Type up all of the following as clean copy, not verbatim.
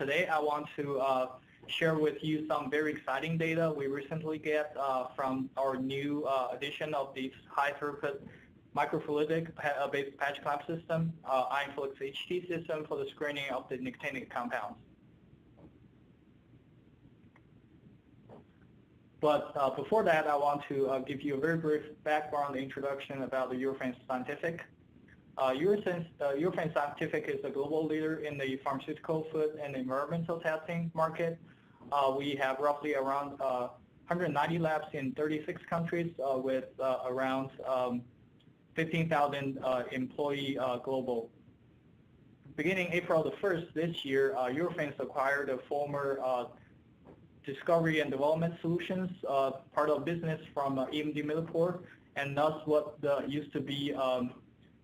today I want to share with you some very exciting data we recently get from our new edition of this high-throughput microfluidic based patch clamp system, Influx HT system for the screening of the nicotinic compounds. But before that, I want to give you a very brief background introduction about the Eurofins Scientific. Eurofins Scientific is a global leader in the pharmaceutical, food, and environmental testing market. We have roughly around 190 labs in 36 countries with around 15,000 employee global. Beginning April the 1st this year, Eurofins acquired a former Discovery and Development Solutions part of business from EMD Millipore, and thus what used to be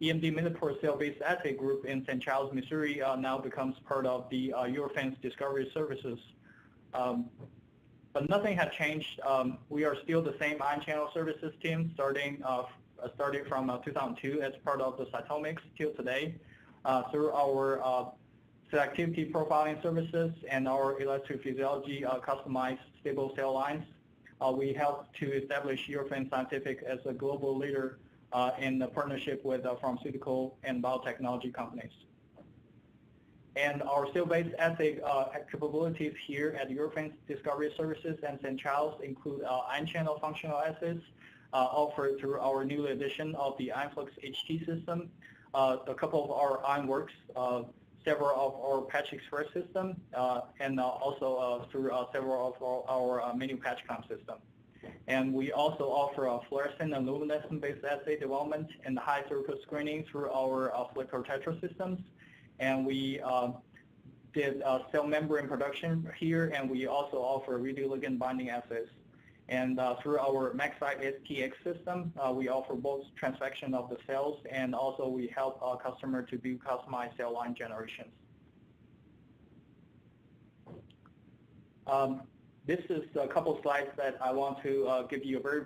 EMD Millipore cell-based assay group in St. Charles, Missouri now becomes part of the Eurofins Discovery Services. But nothing had changed. We are still the same ion channel services team starting from 2002 as part of the Cytomics till today through our selectivity profiling services and our electrophysiology customized stable cell lines. We help to establish Eurofins Scientific as a global leader in the partnership with pharmaceutical and biotechnology companies. And our cell-based assay capabilities here at Eurofins Discovery Services and St. Charles include ion channel functional assays offered through our new edition of the Influx HT system, a couple of our ironworks, several of our Patch Express system, and also through several of our menu patch clamp system. And we also offer a fluorescent and luminescent-based assay development and high throughput screening through our flicker tetra systems. And we did cell membrane production here, and we also offer radioligand binding assays. And through our MaxSite STX system, we offer both transfection of the cells, and also we help our customer to do customized cell line generations. This is a couple slides that I want to give you a very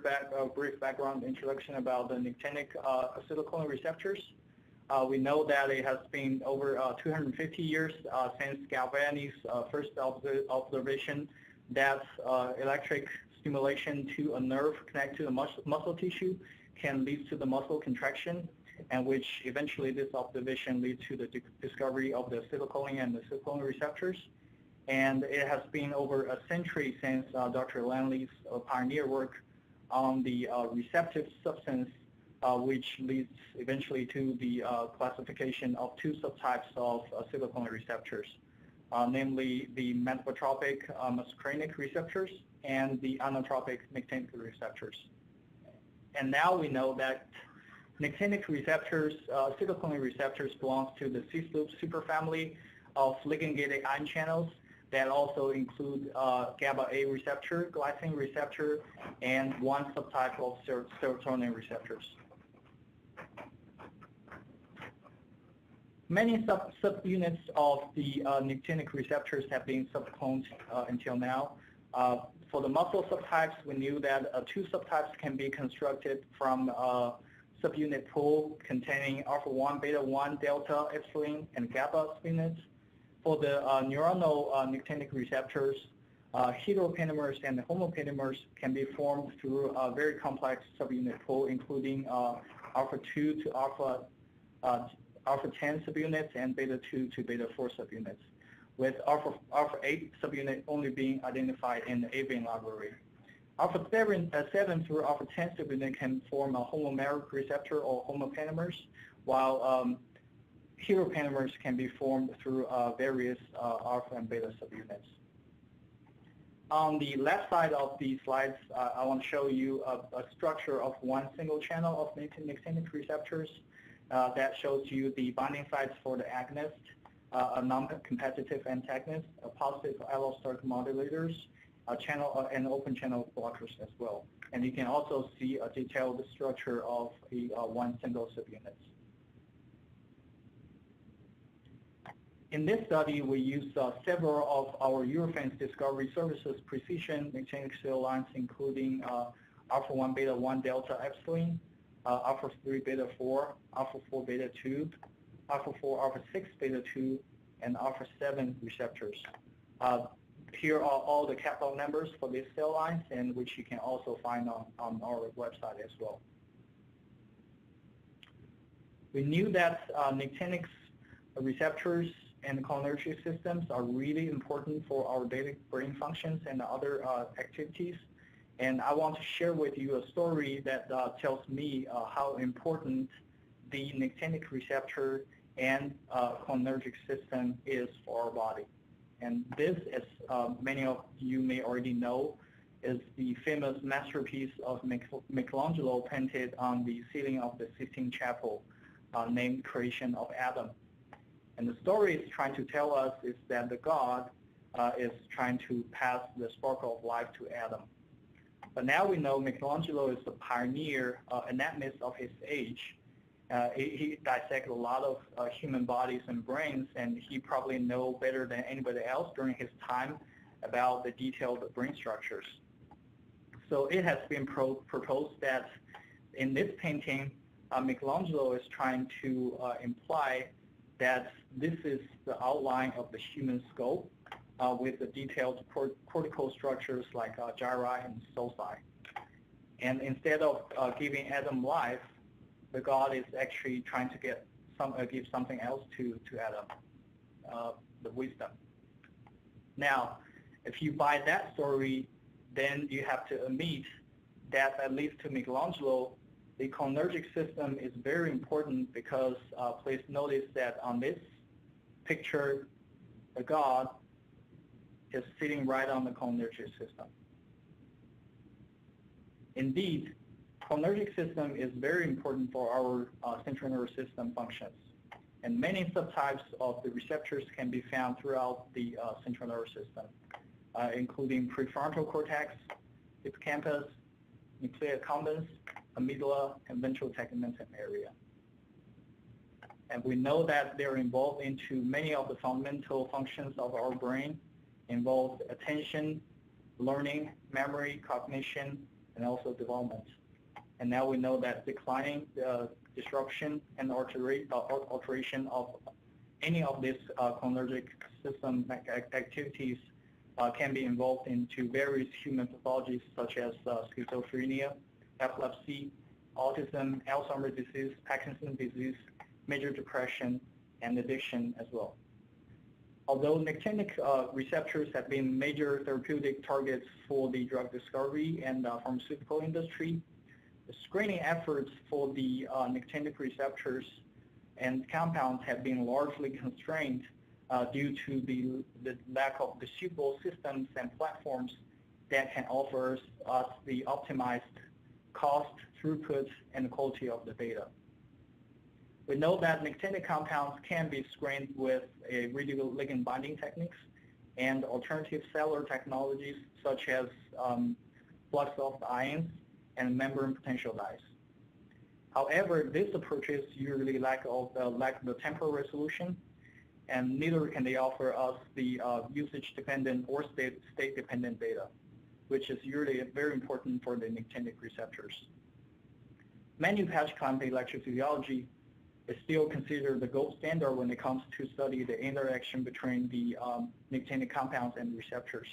brief background introduction about the nicotinic acetylcholine receptors. We know that it has been over 250 years since Galvani's first observation that electric stimulation to a nerve connected to the muscle tissue can lead to the muscle contraction, and which eventually this observation leads to the discovery of the acetylcholine and the acetylcholine receptors. And it has been over a century since Dr. Lanley's pioneer work on the receptive substance, which leads eventually to the classification of two subtypes of acetylcholine receptors, namely the metabotropic muscarinic receptors and the inotropic nicotinic receptors. And now we know that nicotinic receptors, acetylcholine receptors, belongs to the cis-loop superfamily of ligand-gated ion channels that also include GABA-A receptor, glycine receptor, and one subtype of serotonin receptors. Many subunits of the nicotinic receptors have been subcloned until now. For the muscle subtypes, we knew that two subtypes can be constructed from subunit pool containing alpha-1, beta-1, delta, epsilon, and GABA subunits. For the neuronal nicotinic receptors, heteropentamers and homopentamers can be formed through a very complex subunit pool, including alpha-2 to alpha-10 subunits and beta-2 to beta-4 subunits, with alpha-8 subunit only being identified in the Avian library. Alpha-7 through alpha-10 subunit can form a homomeric receptor or homopentamers, while heteropentamers can be formed through various alpha and beta subunits. On the left side of the slides, I want to show you a structure of one single channel of nicotinic receptors that shows you the binding sites for the agonist, a non-competitive antagonist, a positive allosteric modulators, a channel and open channel blockers as well. And you can also see a detailed structure of the one single subunits. In this study, we used several of our Eurofins Discovery Services precision nicotinic cell lines, including alpha-1 beta-1 delta epsilon, alpha-3 beta-4, alpha-4 beta-2, alpha-4 alpha-6 beta-2, and alpha 7 receptors. Here are all the catalog numbers for these cell lines, and which you can also find on our website as well. We knew that nicotinic receptors and cholinergic systems are really important for our daily brain functions and other activities. And I want to share with you a story that tells me how important the nicotinic receptor and cholinergic system is for our body. And this, as many of you may already know, is the famous masterpiece of Michelangelo painted on the ceiling of the Sistine Chapel, named Creation of Adam. And the story is trying to tell us is that the God is trying to pass the sparkle of life to Adam. But now we know Michelangelo is the pioneer anatomist of his age. He dissected a lot of human bodies and brains, and he probably knows better than anybody else during his time about the detailed brain structures. So it has been proposed that in this painting, Michelangelo is trying to imply that this is the outline of the human skull with the detailed cortical structures like gyri and sulci. And instead of giving Adam life, the God is actually trying to give something else to Adam, the wisdom. Now, if you buy that story, then you have to admit that at least to Michelangelo, the cholinergic system is very important because please notice that on this picture, the God is sitting right on the cholinergic system. Indeed, cholinergic system is very important for our central nervous system functions. And many subtypes of the receptors can be found throughout the central nervous system, including prefrontal cortex, hippocampus, nucleus accumbens, amygdala, and ventral tegmentum area. And we know that they're involved into many of the fundamental functions of our brain, involved attention, learning, memory, cognition, and also development. And now we know that declining disruption and alteration of any of these cholinergic system activities can be involved into various human pathologies such as schizophrenia, epilepsy, autism, Alzheimer's disease, Parkinson's disease, major depression, and addiction as well. Although nicotinic receptors have been major therapeutic targets for the drug discovery and pharmaceutical industry, the screening efforts for the nicotinic receptors and compounds have been largely constrained due to the lack of the suitable systems and platforms that can offer us the optimized cost, throughput, and quality of the data. We know that nicotinic compounds can be screened with a radioligand binding techniques and alternative cellular technologies such as flux-off ions and membrane potential dyes. However, these approaches usually lack the temporal resolution, and neither can they offer us the usage-dependent or state-dependent data, which is usually very important for the nicotinic receptors. Manual patch clamp electrophysiology is still considered the gold standard when it comes to study the interaction between the nicotinic compounds and receptors.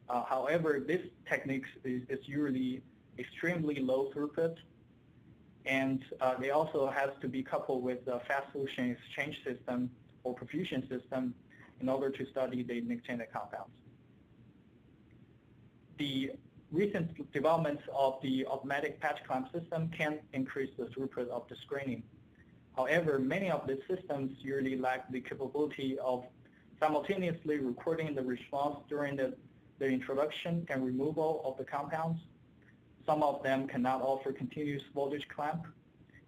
However, this technique is usually extremely low throughput, and they also have to be coupled with the fast solution exchange system or perfusion system in order to study the nicotinic compounds. The recent developments of the automatic patch clamp system can increase the throughput of the screening. However, many of these systems usually lack the capability of simultaneously recording the response during the introduction and removal of the compounds. Some of them cannot offer continuous voltage clamp,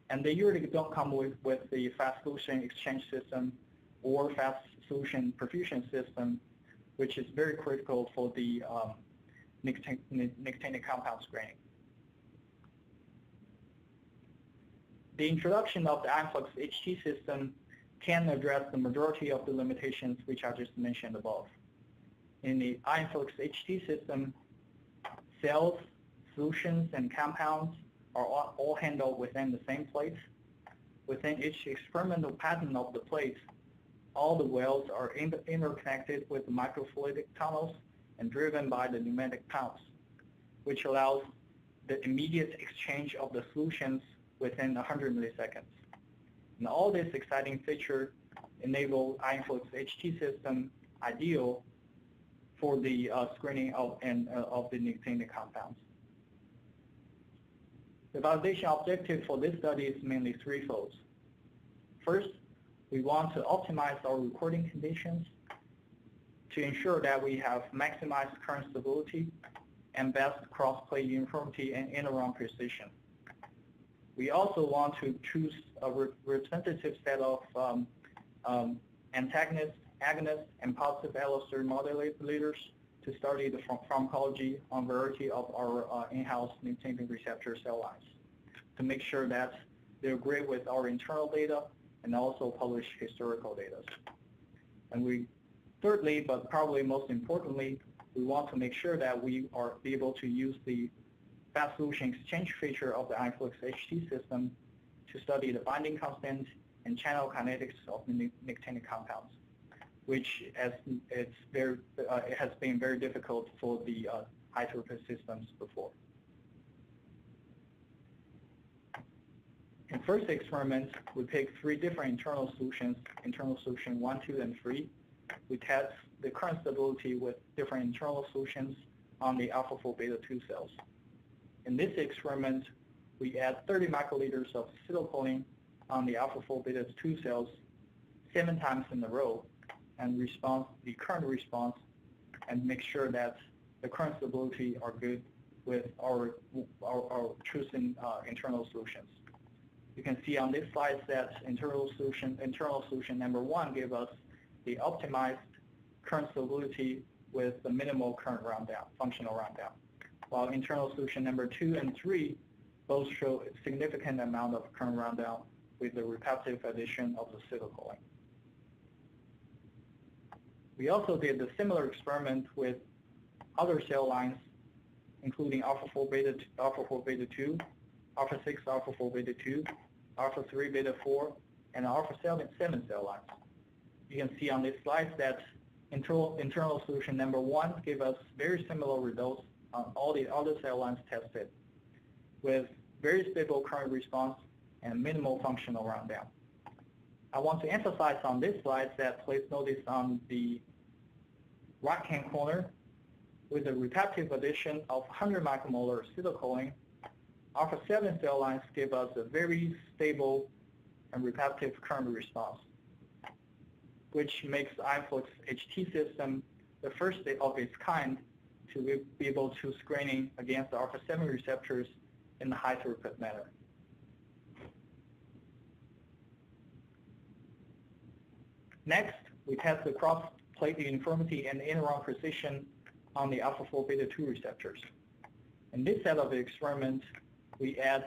and they usually don't come with the fast solution exchange system or fast solution perfusion system, which is very critical for the nicotinic compound screening. The introduction of the IonFlux HT system can address the majority of the limitations which I just mentioned above. In the IonFlux HT system, cells, solutions, and compounds are all handled within the same plate. Within each experimental pattern of the plate, all the wells are interconnected with the microfluidic tunnels and driven by the pneumatic pumps, which allows the immediate exchange of the solutions within 100 milliseconds. And all this exciting feature enable iInflux HT system ideal for the screening of the nicotinic compounds. The validation objective for this study is mainly threefold. First, we want to optimize our recording conditions to ensure that we have maximized current stability and best cross-plate uniformity and in-around precision. We also want to choose a representative set of antagonists, agonists, and positive allosteric modulators to study the pharmacology on variety of our in-house nicotinic receptor cell lines to make sure that they agree with our internal data and also publish historical data. And thirdly, but probably most importantly, we want to make sure that we are able to use the fast solution exchange feature of the iInflux HT system to study the binding constant and channel kinetics of the nicotinic compounds, which it has been very difficult for the high-throughput systems before. In first experiment, we picked 3 different internal solutions, internal solution 1, 2, and 3. We test the current stability with different internal solutions on the alpha-4 beta-2 cells. In this experiment, we add 30 microliters of acetylcholine on the alpha-4 beta-2 cells 7 times in a row and the current response and make sure that the current stability are good with our chosen internal solutions. You can see on this slide that internal solution number 1 gave us the optimized current stability with the minimal current rundown, functional rundown, while internal solution number 2 and 3 both show a significant amount of current rundown with the repetitive addition of the acetylcholine. We also did a similar experiment with other cell lines, including alpha-4 beta-2, alpha-6 alpha-4 beta-2, alpha-3 beta-4, and alpha-7 cell lines. You can see on this slide that internal solution number 1 gave us very similar results on all the other cell lines tested, with very stable current response and minimal functional rundown. I want to emphasize on this slide that please notice on the right-hand corner, with the repetitive addition of 100 micromolar acetylcholine, alpha-7 cell lines give us a very stable and repetitive current response, which makes iInflux HT system the first of its kind to be able to screening against the alpha-7 receptors in the high throughput manner. Next, we test the cross-plate uniformity and in-around precision on the alpha-4 beta-2 receptors. In this set of experiments, we add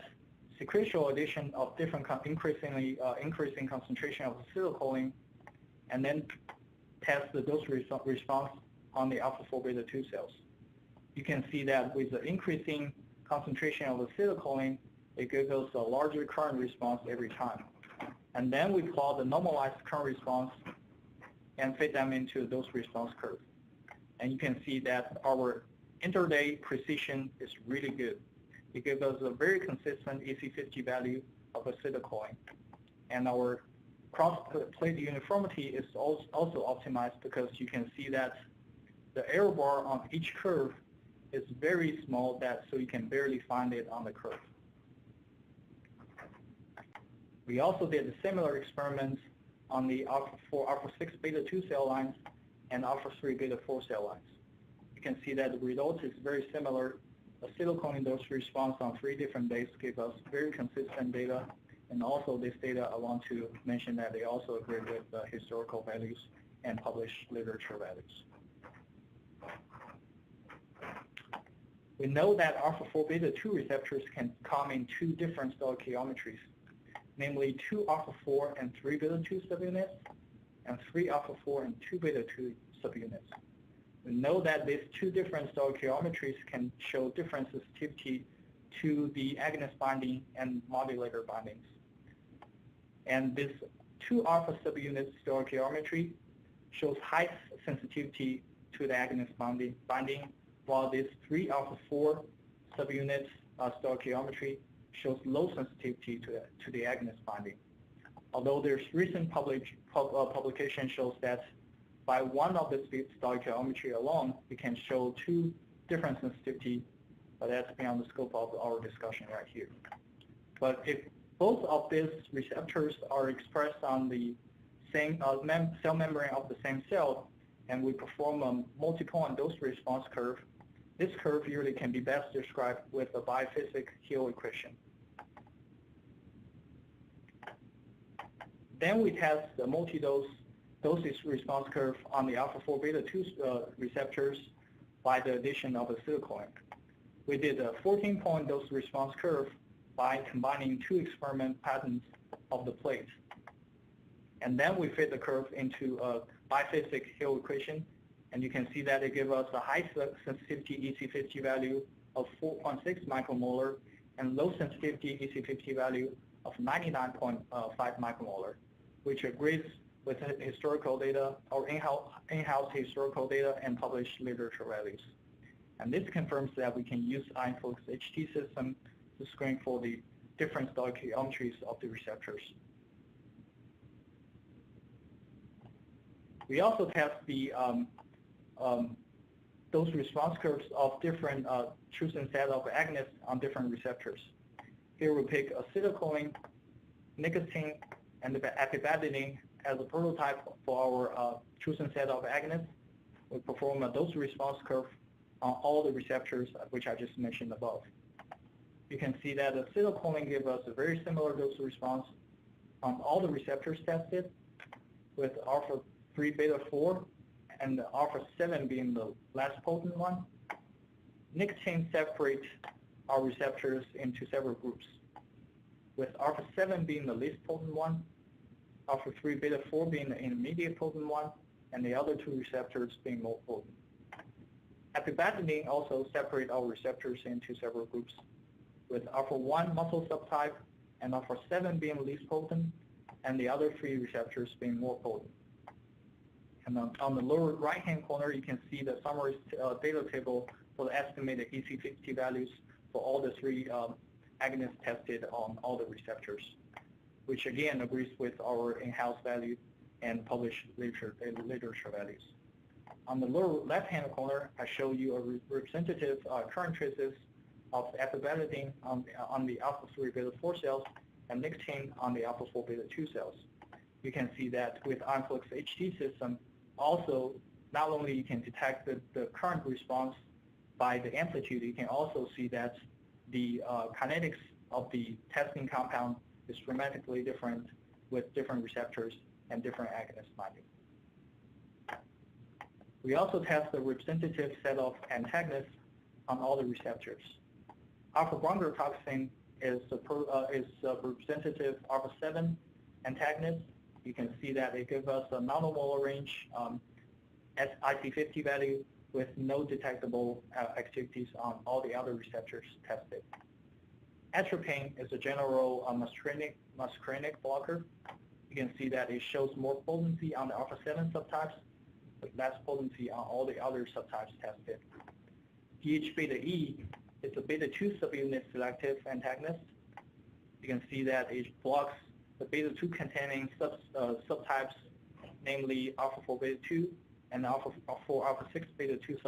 sequential addition of different increasing concentration of acetylcholine, and then test the dose response on the alpha-4 beta-2 cells. You can see that with the increasing concentration of acetylcholine, it gives us a larger current response every time. And then we plot the normalized current response and fit them into the dose response curve. And you can see that our inter-day precision is really good. It gives us a very consistent EC50 value of acetylcholine. And our cross-plate uniformity is also optimized because you can see that the error bar on each curve is very small, so you can barely find it on the curve. We also did a similar experiment on the alpha-6 beta-2 cell lines and alpha-3 beta-4 cell lines. You can see that the results is very similar. Acetylcholine dose response on 3 different days give us very consistent data, and also this data I want to mention that they also agree with the historical values and published literature values. We know that alpha-4 beta-2 receptors can come in 2 different stoichiometries, namely 2 alpha-4 and 3 beta-2 subunits, and 3 alpha-4 and 2 beta-2 subunits. We know that these 2 different stoichiometries can show different sensitivity to the agonist binding and modulator bindings. And these 2 alpha subunits stoichiometry shows high sensitivity to the agonist binding, while this 3 alpha 4 subunits stoichiometry shows low sensitivity to the agonist binding. Although there's recent publication shows that by one of the stoichiometry alone, we can show 2 different sensitivity, but that's beyond the scope of our discussion right here. But if both of these receptors are expressed on the same cell membrane of the same cell, and we perform a multi-point dose response curve, this curve usually can be best described with a biphasic Hill equation. Then we test the multi-dosage response curve on the alpha 4 beta 2 receptors by the addition of acetylcholine. We did a 14-point dose response curve by combining 2 experiment patterns of the plate. And then we fit the curve into a biphasic Hill equation, and you can see that it gives us a high sensitivity EC50 value of 4.6 micromolar and low sensitivity EC50 value of 99.5 micromolar, which agrees with historical data or in-house historical data and published literature values. And this confirms that we can use influx HT system to screen for the different stoichiometries of the receptors. We also test the dose response curves of different chosen set of agonists on different receptors. Here we pick acetylcholine, nicotine, and epibadidine as a prototype for our chosen set of agonists. We perform a dose response curve on all the receptors which I just mentioned above. You can see that acetylcholine gives us a very similar dose response on all the receptors tested, with alpha 3 beta 4 and alpha 7 being the less potent one. Nicotine separates our receptors into several groups, with alpha 7 being the least potent one, alpha 3 beta 4 being the intermediate potent one, and the other 2 receptors being more potent. Epibadidine also separates our receptors into several groups, with alpha 1 muscle subtype and alpha 7 being least potent, and the other 3 receptors being more potent. And on the lower right-hand corner, you can see the summary data table for the estimated EC50 values for all the 3 agonists tested on all the receptors, which again agrees with our in-house value and published literature values. On the lower left-hand corner, I show you a representative current traces of epibadidine on the alpha 3 beta 4 cells and nicotine on the alpha 4 beta 2 cells. You can see that with influx HT system, also not only you can detect the current response by the amplitude, you can also see that the kinetics of the testing compound is dramatically different with different receptors and different agonist binding. We also test the representative set of antagonists on all the receptors. Alpha bungertoxin is a representative alpha 7 antagonist. You can see that it gives us a nanomolar range IC50 value with no detectable activities on all the other receptors tested. Atropine is a general muscarinic blocker. You can see that it shows more potency on the alpha 7 subtypes, with less potency on all the other subtypes tested. DH-beta-E is a beta 2 subunit selective antagonist. You can see that it blocks the beta 2 containing subtypes, namely alpha 4 beta 2 and alpha 4 alpha 6 beta 2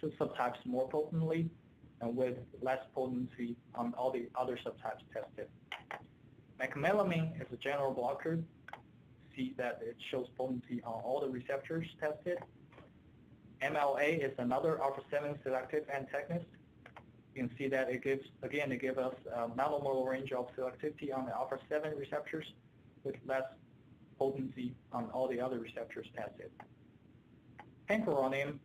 subtypes more potently, and with less potency on all the other subtypes tested. Mecmelamine is a general blocker. See that it shows potency on all the receptors tested. MLA is another alpha 7 selective antagonist. You can see that it gives us a nanomolar range of selectivity on the alpha 7 receptors with less potency on all the other receptors tested. Pancuronium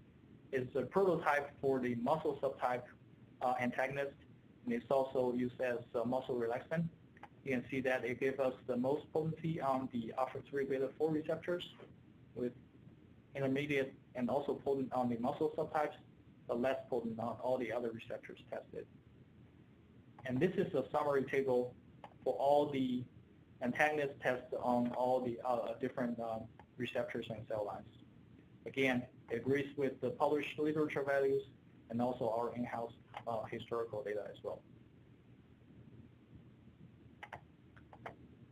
is a prototype for the muscle subtype antagonist, and it's also used as a muscle relaxant. You can see that it gives us the most potency on the alpha 3 beta 4 receptors with intermediate and also potent on the muscle subtypes, but less potent on all the other receptors tested. And this is a summary table for all the antagonist tests on all the different receptors and cell lines. Again, it agrees with the published literature values and also our in-house historical data as well.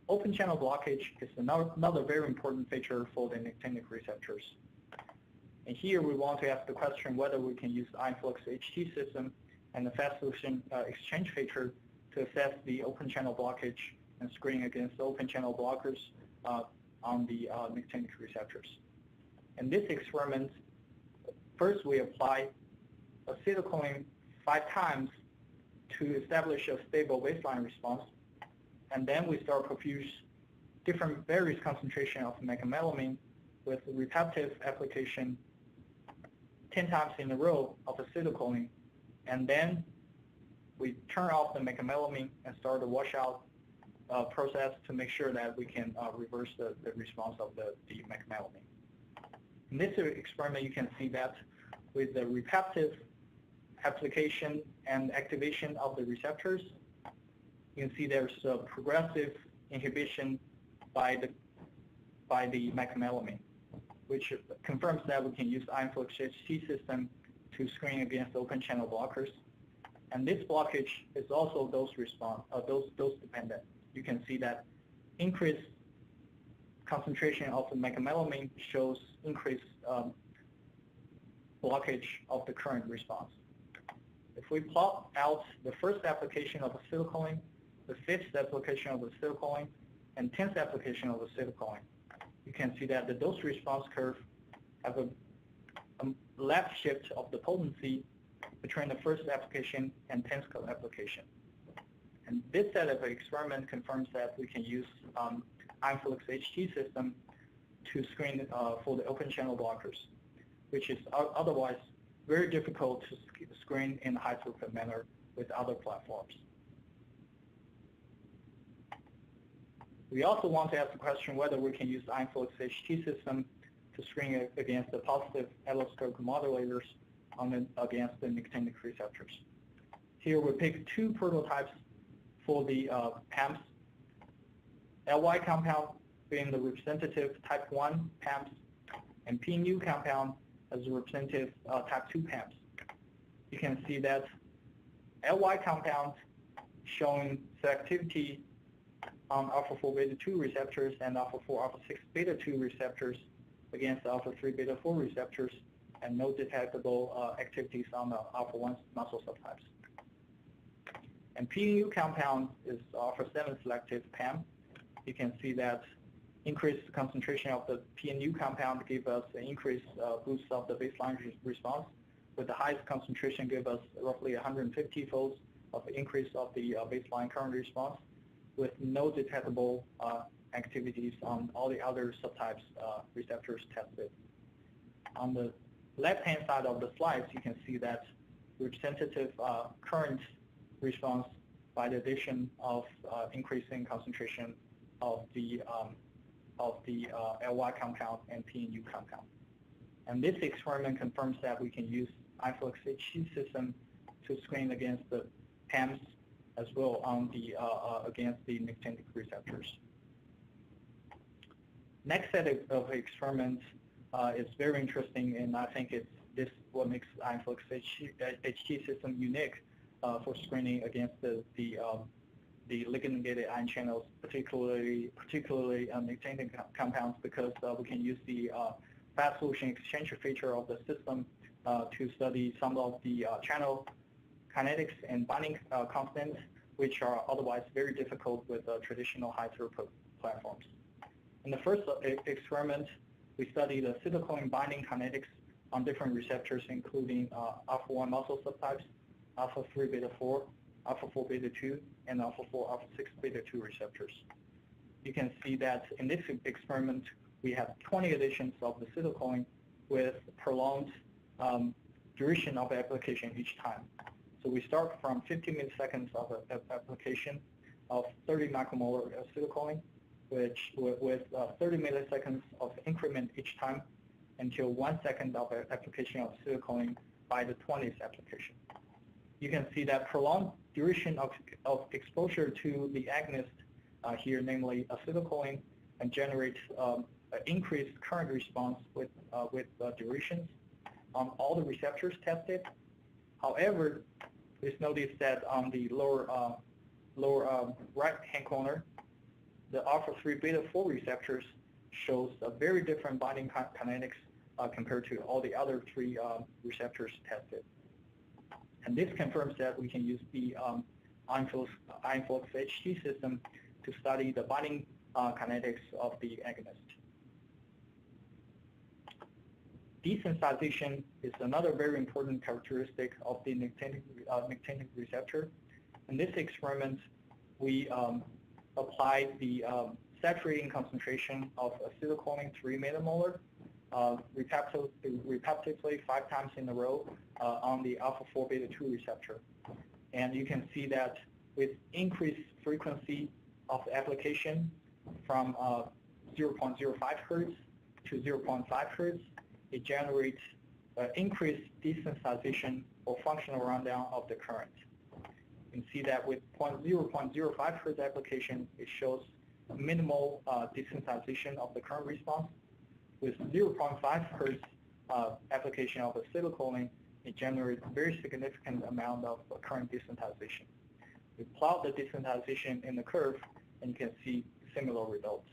Open channel blockage is another very important feature for the nicotinic receptors. And here we want to ask the question whether we can use influx HT system and the fast solution exchange feature to assess the open channel blockage and screen against open channel blockers on the nicotinic receptors. In this experiment, first we apply acetylcholine 5 times to establish a stable baseline response, and then we start perfuse different various concentration of mecamelamine with repetitive application 10 times in a row of acetylcholine, and then we turn off the mecamelamine and start the washout process to make sure that we can reverse the response of the mecamelamine. In this experiment, you can see that with the repetitive application and activation of the receptors, you can see there's a progressive inhibition by the mecamelamine, which confirms that we can use influx HT system to screen against open channel blockers. And this blockage is also dose dependent. You can see that increased concentration of the mecamelamine shows increased blockage of the current response. If we plot out the first application of acetylcholine, the 5th application of acetylcholine, and 10th application of acetylcholine, you can see that the dose response curve have a left shift of the potency between the first application and 10th application. And this set of experiment confirms that we can use influx HT system to screen for the open channel blockers, which is otherwise very difficult to screen in a high throughput manner with other platforms. We also want to ask the question whether we can use influx HT system to screen against the positive allosteric modulators against the nicotinic receptors. Here we pick 2 prototypes for the PAMs. LY compound being the representative type 1 PAMs, and PNU compound as a representative type 2 PAMs. You can see that LY compound showing selectivity on alpha-4 beta-2 receptors and alpha-4 alpha-6 beta-2 receptors against alpha-3 beta-4 receptors, and no detectable activities on the alpha-1 muscle subtypes. And PNU compound is alpha-7 selective PAM. You can see that increased concentration of the PNU compound give us an increased boost of the baseline response, with the highest concentration give us roughly 150 folds of increase of the baseline current response, with no detectable activities on all the other subtypes receptors tested. On the left-hand side of the slides, you can see that representative current response by the addition of increasing concentration of the LY compound and PNU compound. And this experiment confirms that we can use influx HT system to screen against the PAMs as well on the against the nicotinic receptors. Next set of experiments is very interesting, and I think this what makes influx HT system unique for screening against the ligand-gated ion channels, particularly nicotinic compounds, because we can use the fast solution exchange feature of the system to study some of the channel kinetics and binding constants, which are otherwise very difficult with traditional high throughput platforms. In the first experiment, we studied the acetylcholine binding kinetics on different receptors, including alpha-1 muscle subtypes, alpha-3 beta-4, alpha-4 beta-2, and alpha-4 alpha-6 beta-2 receptors. You can see that in this experiment, we have 20 additions of the acetylcholine with prolonged duration of application each time. So we start from 50 milliseconds of application of 30 micromolar acetylcholine, which with 30 milliseconds of increment each time until 1 second of application of acetylcholine by the 20th application. You can see that prolonged duration of exposure to the agonist here, namely acetylcholine, and generate an increased current response with durations on all the receptors tested. However, please notice that on the lower right-hand corner, the alpha-3 beta-4 receptors shows a very different binding kinetics compared to all the other 3 receptors tested. And this confirms that we can use the Influx HT system to study the binding kinetics of the agonist. Desensitization is another very important characteristic of the nicotinic receptor. In this experiment, we applied the saturating concentration of acetylcholine 3 millimolar repetitively 5 times in a row on the alpha-4 beta-2 receptor. And you can see that with increased frequency of application from 0.05 Hertz to 0.5 Hertz, it generates increased desensitization or functional rundown of the current. You can see that with 0.05 Hertz application, it shows minimal desensitization of the current response. With 0.5 Hertz application of acetylcholine, it generates a very significant amount of current desensitization. We plot the desensitization in the curve, and you can see similar results.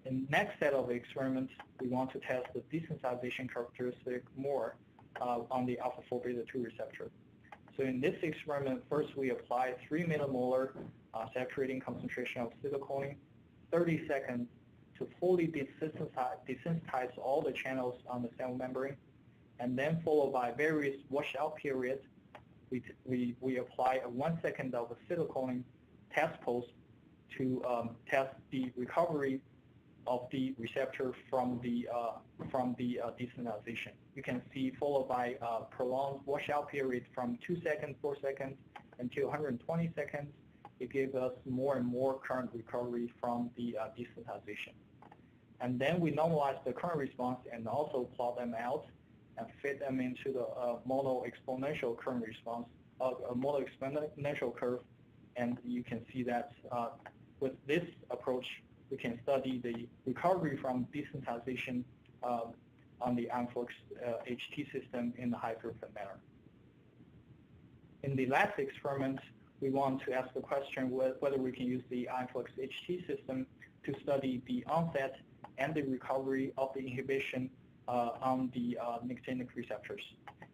In the next set of experiments, we want to test the desensitization characteristic more on the alpha-4 beta-2 receptor. So in this experiment, first we apply 3 millimolar saturating concentration of acetylcholine, 30 seconds to fully desensitize all the channels on the cell membrane, and then followed by various washout periods. We apply a 1 second of acetylcholine test pulse to test the recovery of the receptor from the desensitization. You can see followed by prolonged washout period from 2 seconds, 4 seconds, until 120 seconds. It gives us more and more current recovery from the desensitization. And then we normalize the current response and also plot them out and fit them into the mono exponential current response, a mono exponential curve. And you can see that with this approach, we can study the recovery from desensitization on the Influx HT system in the high-throughput manner. In the last experiment, we want to ask the question whether we can use the Influx HT system to study the onset and the recovery of the inhibition on the nicotinic receptors.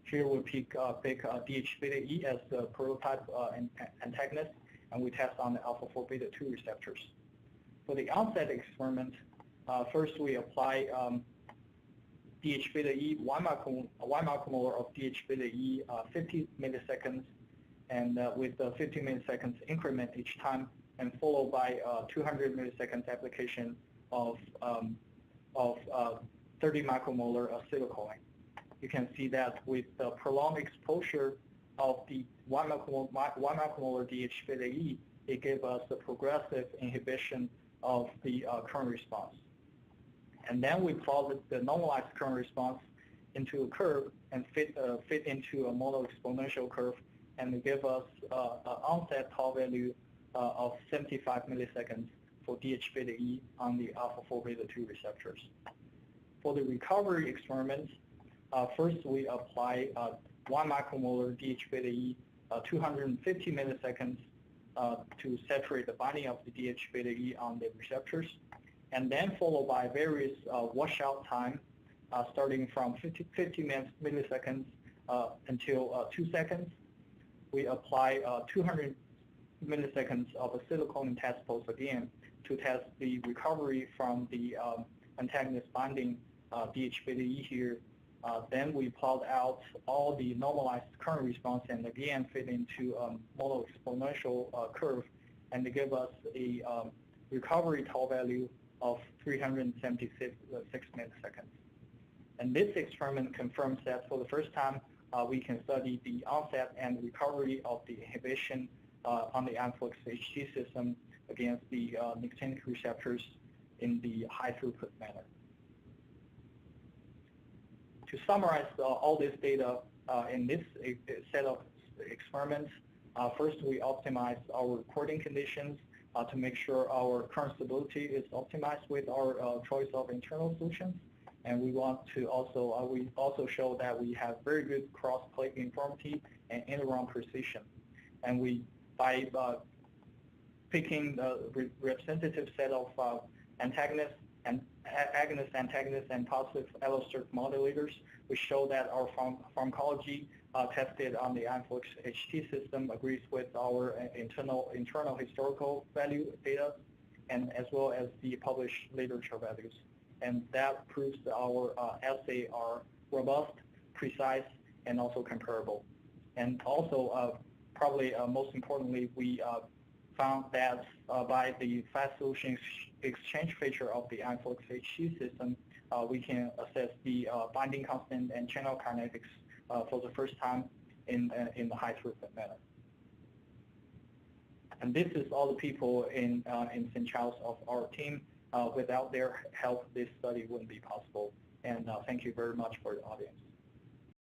Here we pick DH-beta-E as the prototype antagonist, and we test on the alpha-4 beta-2 receptors. For the onset experiment, first we apply DH-beta-E, 1 micromolar of DH-beta-E 50 milliseconds, and with the 50 milliseconds increment each time, and followed by 200 milliseconds application of 30 micromolar acetylcholine. You can see that with the prolonged exposure of the 1 micromolar DH-beta-E, it gave us a progressive inhibition of the current response. And then we plotted the normalized current response into a curve and fit into a mono exponential curve, and it gave us an onset tau value of 75 milliseconds for DH-beta-E on the alpha-4 beta-2 receptors. For the recovery experiment, first we apply 1 micromolar DH-beta-E 250 milliseconds to saturate the binding of the DH-beta-E on the receptors, and then followed by various washout time starting from 50 milliseconds until 2 seconds. We apply 200 milliseconds of acetylcholine test pulse again to test the recovery from the antagonist binding DH-beta-E here. Then we plot out all the normalized current response and again fit into a mono exponential curve, and they give us a recovery tau value of 376 milliseconds. And this experiment confirms that for the first time, we can study the onset and recovery of the inhibition on the Influx HT system against the nicotinic receptors in the high-throughput manner. To summarize all this data in this set of experiments, First, we optimize our recording conditions to make sure our current stability is optimized with our choice of internal solutions. And we want to also, we also show that we have very good cross-plate uniformity and in-run precision. And by picking the representative set of antagonists, and agonists, antagonists, and positive allosteric modulators, we show that our pharmacology tested on the influx HT system agrees with our internal historical value data, and as well as the published literature values. And that proves that our assays are robust, precise, and also comparable. And also, probably most importantly, we found that by the fast solution exchange feature of the influx HT system, we can assess the binding constant and channel kinetics for the first time in the high throughput manner. And this is all the people in St. Charles of our team. Without their help, this study wouldn't be possible. And thank you very much for the audience.